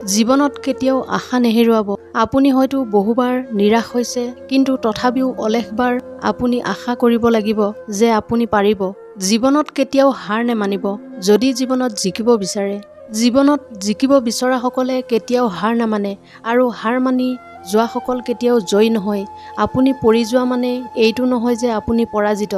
জীৱনত কেতিয়াও আশা নেহেৰুৱাব। আপুনি হয়তো বহুবাৰ নিৰাশ হৈছে, কিন্তু তথাপিও অলেখবাৰ আপুনি আশা কৰিব লাগিব যে আপুনি পাৰিব। জীৱনত কেতিয়াও হাৰ নেমানিব। যদি জীৱনত জিকিব বিচাৰে, জীৱনত জিকিব বিচৰাসকলে কেতিয়াও হাৰ নামানে, আৰু হাৰ মানি যোৱাসকল কেতিয়াও জয়ী নহয়। আপুনি পৰি যোৱা মানে এইটো নহয় যে আপুনি পৰাজিত।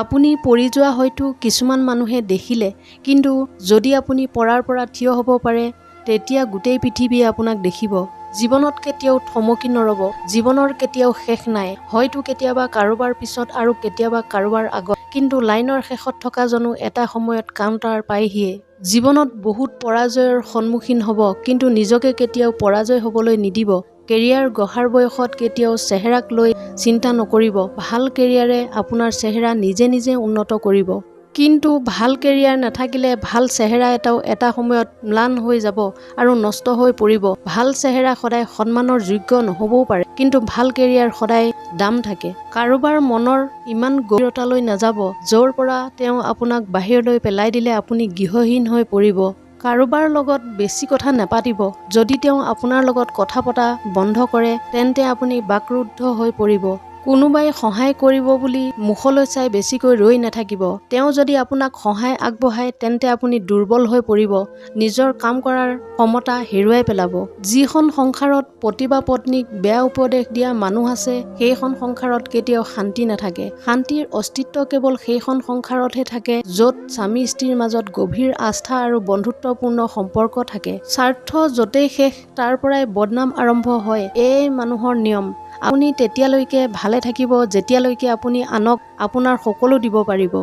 আপুনি পৰি যোৱা হয়তো কিছুমান মানুহে দেখিলে, কিন্তু যদি আপুনি পৰাৰ পৰা থিয় হ'ব পাৰে, তেতিয়া গোটেই পৃথিৱীয়ে আপোনাক দেখিব। জীৱনত কেতিয়াও থমকি নৰব। জীৱনৰ কেতিয়াও শেষ নাই। হয়তো কেতিয়াবা কাৰোবাৰ পিছত আৰু কেতিয়াবা কাৰোবাৰ আগত, কিন্তু লাইনৰ শেষত থকা জনো এটা সময়ত কাউণ্টাৰ পায়হিয়ে। জীৱনত বহুত পৰাজয়ৰ সন্মুখীন হ'ব, কিন্তু নিজকে কেতিয়াও পৰাজয় হ'বলৈ নিদিব। কেৰিয়াৰ গঢ়াৰ বয়সত কেতিয়াও চেহেৰাক লৈ চিন্তা নকৰিব। ভাল কেৰিয়াৰে আপোনাৰ চেহেৰা নিজে নিজে উন্নত কৰিব। কিন্তু ভাল কেৰিয়াৰ নাথাকিলে ভাল চেহেৰা এটাও এটা সময়ত ম্লান হৈ যাব আৰু নষ্ট হৈ পৰিব। ভাল চেহেৰা সদায় সন্মানৰ যোগ্য নহ'বও পাৰে, কিন্তু ভাল কেৰিয়াৰ সদায় দাম থাকে। কাৰোবাৰ মনৰ ইমান গভীৰতালৈ নাযাব, য'ৰ পৰা তেওঁ আপোনাক বাহিৰলৈ পেলাই দিলে আপুনি গৃহহীন হৈ পৰিব। কাৰোবাৰ লগত বেছি কথা নাপাতিব। যদি তেওঁ আপোনাৰ লগত কথা পতা বন্ধ কৰে, তেন্তে আপুনি বাকৰুদ্ধ হৈ পৰিব। কোনোবাই সহায় কৰিব বুলি মুখলৈ চাই বেছিকৈ ৰৈ নাথাকিব। তেওঁ যদি আপোনাক সহায় আগবঢ়ায়, তেন্তে আপুনি দুৰ্বল হৈ পৰিব, নিজৰ কাম কৰাৰ ক্ষমতা হেৰুৱাই পেলাব। যিখন সংসাৰত পতি বা পত্নীক বেয়া উপদেশ দিয়া মানুহ আছে, সেইখন সংসাৰত কেতিয়াও শান্তি নাথাকে। শান্তিৰ অস্তিত্ব কেৱল সেইখন সংসাৰতহে থাকে য'ত স্বামী স্ত্ৰীৰ মাজত গভীৰ আস্থা আৰু বন্ধুত্বপূৰ্ণ সম্পৰ্ক থাকে। স্বাৰ্থ য'তেই শেষ, তাৰ পৰাই বদনাম আৰম্ভ হয়। এই মানুহৰ নিয়ম। আপুনি তেতিয়ালৈকে ভালে থাকিব যেতিয়ালৈকে আপুনি আনক আপোনাৰ সকলো দিব পাৰিব।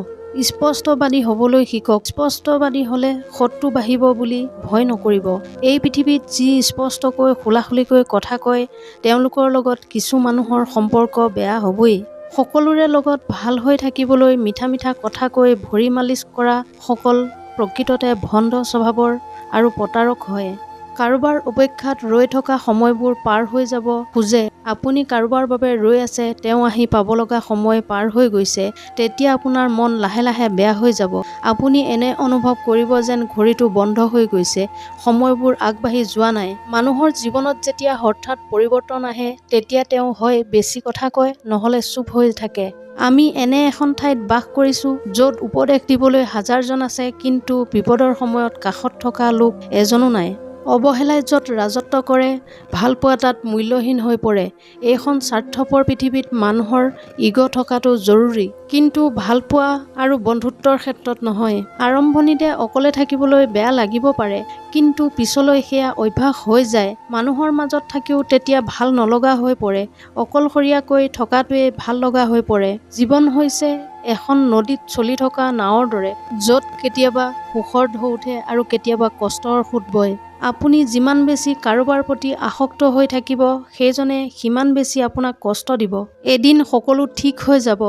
স্পষ্টবাদী হ'বলৈ শিকক। স্পষ্টবাদী হ'লে শত্ৰু বাঢ়িব বুলি ভয় নকৰিব। এই পৃথিৱীত যি স্পষ্টকৈ খোলাখুলিকৈ কথা কয়, তেওঁলোকৰ লগত কিছু মানুহৰ সম্পৰ্ক বেয়া হ'বই। সকলোৰে লগত ভাল হৈ থাকিবলৈ মিঠা মিঠা কথা কৈ ভৰি মালিচ কৰা সকল প্ৰকৃততে ভণ্ড স্বভাৱৰ আৰু প্ৰতাৰক হয়। কাৰোবাৰ অপেক্ষাত ৰৈ থকা সময়বোৰ পাৰ হৈ যাব খোজে। আপুনি কাৰোবাৰ বাবে ৰৈ আছে, তেওঁ আহি পাব লগা সময় পাৰ হৈ গৈছে, তেতিয়া আপোনাৰ মন লাহে লাহে বেয়া হৈ যাব। আপুনি এনে অনুভৱ কৰিব যেন ঘড়ীটো বন্ধ হৈ গৈছে, সময়বোৰ আগবাঢ়ি যোৱা নাই। মানুহৰ জীৱনত যেতিয়া হঠাৎ পৰিৱৰ্তন আহে, তেতিয়া তেওঁ হয় বেছি কথা কয়, নহ'লে চুপ হৈ থাকে। আমি এনে এখন ঠাইত বাস কৰিছোঁ, য'ত উপদেশ দিবলৈ হাজাৰজন আছে, কিন্তু বিপদৰ সময়ত কাষত থকা লোক এজনো নাই। অৱহেলাই য'ত ৰাজত্ব কৰে, ভালপোৱা তাত মূল্যহীন হৈ পৰে। এইখন স্বাৰ্থপৰ পৃথিৱীত মানুহৰ ইগ' থকাটো জৰুৰী, কিন্তু ভালপোৱা আৰু বন্ধুত্বৰ ক্ষেত্ৰত নহয়। আৰম্ভণিতে অকলে থাকিবলৈ বেয়া লাগিব পাৰে, কিন্তু পিছলৈ সেয়া অভ্যাস হৈ যায়। মানুহৰ মাজত থাকিও তেতিয়া ভাল নলগা হৈ পৰে। অকলশৰীয়াকৈ থকাটোৱে ভাল লগা হৈ পৰে। জীৱন হৈছে এখন নদীত চলি থকা নাৱৰ দৰে, য'ত কেতিয়াবা সুখৰ ঢৌ উঠে আৰু কেতিয়াবা কষ্টৰ সোঁত বয়। আপুনি যিমান বেছি কাৰোবাৰ প্ৰতি আসক্ত হৈ থাকিব, সেইজনে সিমান বেছি আপোনাক কষ্ট দিব। এদিন সকলো ঠিক হৈ যাব,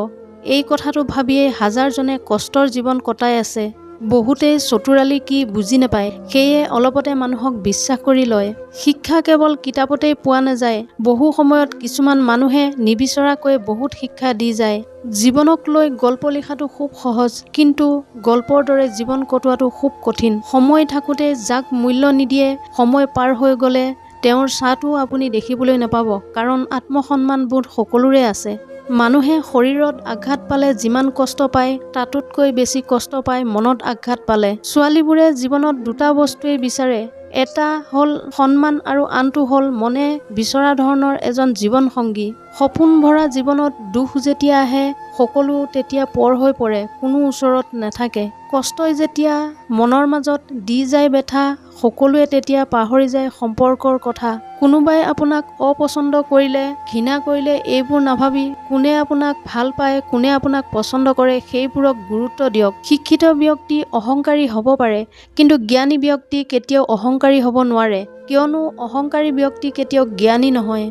এই কথাটো ভাবিয়েই হাজাৰজনে কষ্টৰ জীৱন কটাই আছে। বহুতেই চতুৰালি কি বুজি নাপায়, সেয়ে অলপতে মানুহক বিশ্বাস কৰি লয়। শিক্ষা কেৱল কিতাপতেই পোৱা নাযায়। বহু সময়ত কিছুমান মানুহে নিবিচৰাকৈ বহুত শিক্ষা দি যায়। জীৱনক লৈ গল্প লিখাটো খুব সহজ, কিন্তু গল্পৰ দৰে জীৱন কটোৱাটো খুব কঠিন। সময় থাকোঁতে যাক মূল্য নিদিয়ে, সময় পাৰ হৈ গ'লে তেওঁৰ ছাঁটো আপুনি দেখিবলৈ নাপাব, কাৰণ আত্মসন্মানবোধ সকলোৰে আছে। মানুহে শৰীৰত আঘাত পালে যিমান কষ্ট পায়, তাতোতকৈ বেছি কষ্ট পায় মনত আঘাত পালে। ছোৱালীবোৰে জীৱনত দুটা বস্তুৱেই বিচাৰে, এটা হ'ল সন্মান আৰু আনটো হ'ল মনে বিচৰা ধৰণৰ এজন জীৱন সংগী। সপোন ভৰা জীৱনত দুখ যেতিয়া আহে, সকলো তেতিয়া পৰ হৈ পৰে, কোনো ওচৰত নাথাকে। কষ্টই যেতিয়া মনৰ মাজত দি যায় বেথা, সকলোৱে তেতিয়া পাহৰি যায় সম্পৰ্কৰ কথা। কোনোবাই আপোনাক অপছন্দ কৰিলে, ঘৃণা কৰিলে, এইবোৰ নাভাবি কোনে আপোনাক ভাল পায়, কোনে আপোনাক পছন্দ কৰে, সেইবোৰক গুৰুত্ব দিয়ক। শিক্ষিত ব্যক্তি অহংকাৰী হ'ব পাৰে, কিন্তু জ্ঞানী ব্যক্তি কেতিয়াও অহংকাৰী হ'ব নোৱাৰে, কিয়নো অহংকাৰী ব্যক্তি কেতিয়াও জ্ঞানী নহয়।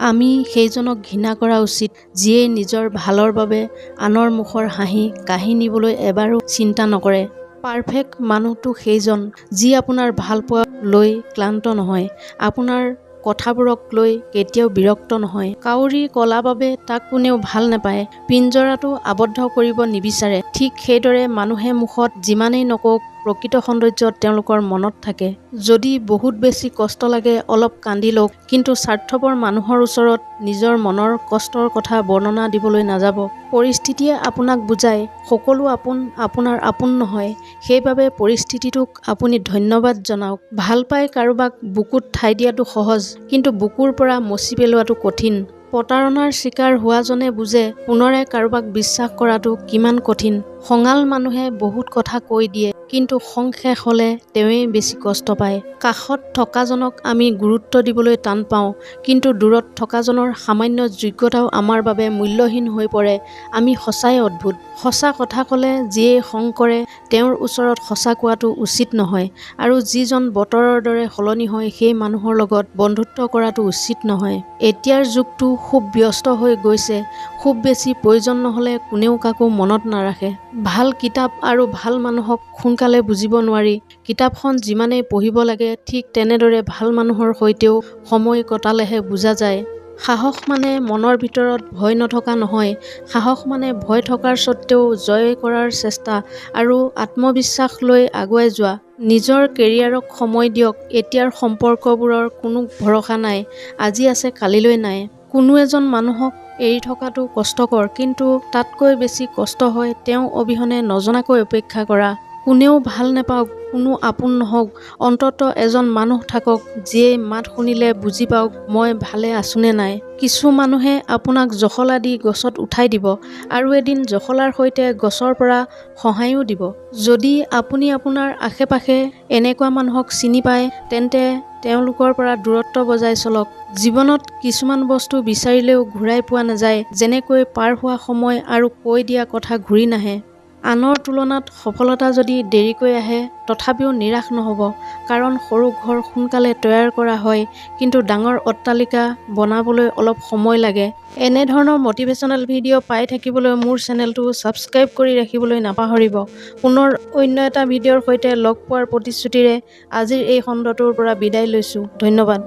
আমি সেইজনক ঘৃণা কৰা উচিত, যিয়ে নিজৰ ভালৰ বাবে আনৰ মুখৰ হাঁহি কাঢ়ি নিবলৈ এবাৰো চিন্তা নকৰে। পাৰফেক্ট মানুহটো সেইজন, যি আপোনাৰ ভালপোৱা লৈ ক্লান্ত নহয়, আপোনাৰ কথাবোৰক লৈ কেতিয়াও বিৰক্ত নহয়। কাউৰী কলা বাবে তাক কোনেও ভাল নাপায়, পিঞ্জৰাটো আবদ্ধ কৰিব নিবিচাৰে। ঠিক সেইদৰে মানুহে মুখত যিমানেই নকওক, প্ৰকৃত সৌন্দৰ্য তেওঁলোকৰ মনত থাকে। যদি বহুত বেছি কষ্ট লাগে অলপ কান্দি লওক, কিন্তু স্বাৰ্থপৰ মানুহৰ ওচৰত নিজৰ মনৰ কষ্টৰ কথা বৰ্ণনা দিবলৈ নাযাব। পৰিস্থিতিয়ে আপোনাক বুজায় সকলো আপোনাৰ আপোন নহয়, সেইবাবে পৰিস্থিতিটোক আপুনি ধন্যবাদ জনাওক। ভাল পাই কাৰোবাক বুকুত ঠাই দিয়াটো সহজ, কিন্তু বুকুৰ পৰা মচি পেলোৱাটো কঠিন। প্ৰতাৰণাৰ চিকাৰ হোৱাজনে বুজে পুনৰাই কাৰোবাক বিশ্বাস কৰাটো কিমান কঠিন। খঙাল মানুহে বহুত কথা কৈ দিয়ে, কিন্তু খং শেষ হ'লে তেওঁৱেই বেছি কষ্ট পায়। কাষত থকাজনক আমি গুৰুত্ব দিবলৈ টান পাওঁ, কিন্তু দূৰত থকাজনৰ সামান্য যোগ্যতাও আমাৰ বাবে মূল্যহীন হৈ পৰে। আমি সঁচাই অদ্ভুত। সঁচা কথা ক'লে যিয়ে খং কৰে তেওঁৰ ওচৰত সঁচা কোৱাটো উচিত নহয়, আৰু যিজন বতৰৰ দৰে সলনি হয় সেই মানুহৰ লগত বন্ধুত্ব কৰাটো উচিত নহয়। এতিয়াৰ যুগটো খুব ব্যস্ত হৈ গৈছে। খুব বেছি প্ৰয়োজন নহ'লে কোনেও কাকো মনত নাৰাখে। ভাল কিতাপ আৰু ভাল মানুহক সোনকালে বুজিব নোৱাৰি। কিতাপখন যিমানেই পঢ়িব লাগে ঠিক তেনেদৰে ভাল মানুহৰ সৈতেও সময় কটালেহে বুজা যায়। সাহস মানে মনৰ ভিতৰত ভয় নথকা নহয়। সাহস মানে ভয় থকাৰ স্বত্বেও জয় কৰাৰ চেষ্টা আৰু আত্মবিশ্বাস লৈ আগুৱাই যোৱা। নিজৰ কেৰিয়াৰক সময় দিয়ক। এতিয়াৰ সম্পৰ্কবোৰৰ কোনো ভৰসা নাই। আজি আছে কালিলৈ নাই। কোনো এজন মানুহক এৰি থকাটো কষ্টকৰ, কিন্তু তাতকৈ বেছি কষ্ট হয় তেওঁ অবিহনে নজনাকৈ অপেক্ষা কৰা। কোনেও ভাল নাপাওক, কোনো আপোন নহওক, অন্তত এজন মানুহ থাকক যিয়ে মাত শুনিলে বুজি পাওক মই ভালে আছোনে নাই। কিছু মানুহে আপোনাক জখলা দি গছত উঠাই দিব, আৰু এদিন জখলাৰ সৈতে গছৰ পৰা সহায়ো দিব। যদি আপুনি আপোনাৰ আশে-পাশে এনেকুৱা মানুহক চিনি পায় তেন্তে তেওঁলোকৰ পৰা দূৰত্ব বজাই চলক। জীৱনত কিছুমান বস্তু বিচাৰিলেও ঘূৰাই পোৱা নাযায়, যেনেকৈ পাৰ হোৱা সময় আৰু কৈ দিয়া কথা ঘূৰি নাহে। আনৰ তুলনাত সফলতা যদি দেৰিকৈ আহে তথাপিও নিৰাশ নহ'ব, কাৰণ সৰু ঘৰ সোনকালে তৈয়াৰ কৰা হয়, কিন্তু ডাঙৰ অট্টালিকা বনাবলৈ অলপ সময় লাগে। এনেধৰণৰ মটিভেশ্যনেল ভিডিঅ' পাই থাকিবলৈ মোৰ চেনেলটো ছাবস্ক্ৰাইব কৰি ৰাখিবলৈ নাপাহৰিব। পুনৰ অন্য এটা ভিডিঅ'ৰ সৈতে লগ পোৱাৰ প্ৰতিশ্ৰুতিৰে আজিৰ এই খণ্ডটোৰ পৰা বিদায় লৈছোঁ। ধন্যবাদ।